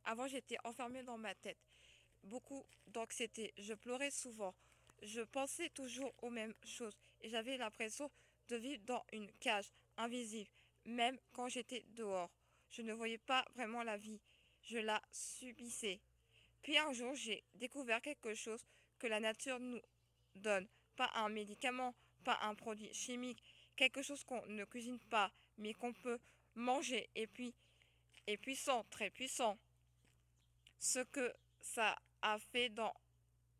Avant, j'étais enfermée dans ma tête. Beaucoup d'anxiété. Je pleurais souvent. Je pensais toujours aux mêmes choses. Et j'avais l'impression de vivre dans une cage invisible, même quand j'étais dehors. Je ne voyais pas vraiment la vie. Je la subissais. Puis un jour, j'ai découvert quelque chose que la nature nous donne. Pas un médicament, pas un produit chimique, quelque chose qu'on ne cuisine pas, mais qu'on peut manger et puissant, très puissant. Ce que ça a fait dans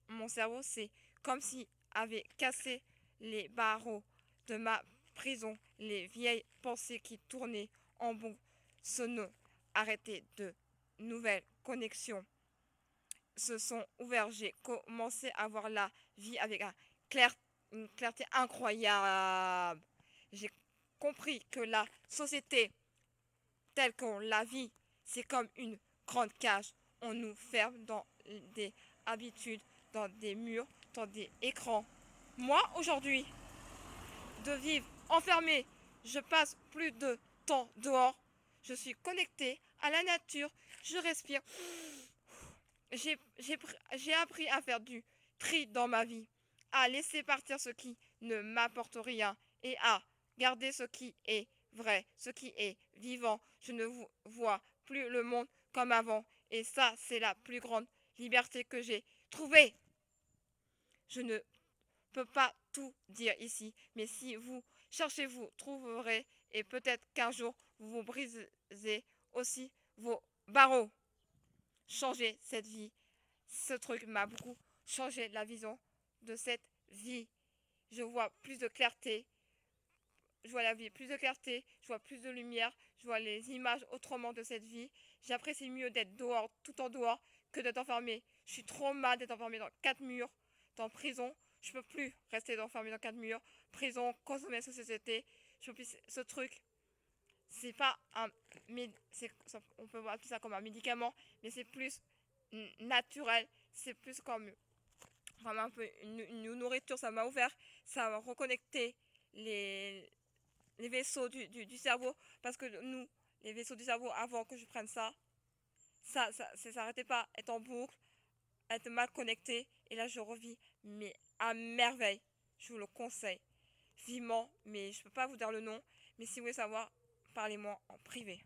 mon cerveau, c'est comme si avait cassé les barreaux de ma prison, les vieilles pensées qui tournaient en boucle se ne arrêtaient de nouvelles connexions se sont ouverts. J'ai commencé à voir la vie avec une clarté incroyable. J'ai compris que la société telle qu'on la vit, c'est comme une grande cage. On nous ferme dans des habitudes, dans des murs, dans des écrans. Moi, aujourd'hui, de vivre enfermé, je passe plus de temps dehors. Je suis connecté à la nature. Je respire. J'ai appris à faire du tri dans ma vie, à laisser partir ce qui ne m'apporte rien et à garder ce qui est vrai, ce qui est vivant. Je ne vois plus le monde comme avant et ça, c'est la plus grande liberté que j'ai trouvée. Je ne peux pas tout dire ici, mais si vous cherchez, vous trouverez et peut-être qu'un jour, vous vous brisez aussi vos barreaux. Changez cette vie. Ce truc m'a beaucoup changé la vision de cette vie. Je vois plus de clarté, je vois la vie plus de clarté, je vois plus de lumière, je vois les images autrement de cette vie. J'apprécie mieux d'être dehors, tout en dehors, que d'être enfermé. Je suis trop mal d'être enfermé dans quatre murs, dans prison. Je peux plus rester enfermé dans quatre murs. Prison, consommer cette société. Je peux plus, ce truc, c'est pas un, on peut appeler ça comme un médicament, mais c'est plus naturel. C'est plus comme vraiment un peu une nourriture, ça m'a ouvert, ça m'a reconnecté les, les vaisseaux du cerveau, parce que nous, les vaisseaux du cerveau, avant que je prenne ça, ça s'arrêtait pas, être en boucle, être mal connecté, et là je revis, mais à merveille, je vous le conseille, vivement, mais je peux pas vous dire le nom, mais si vous voulez savoir, parlez-moi en privé.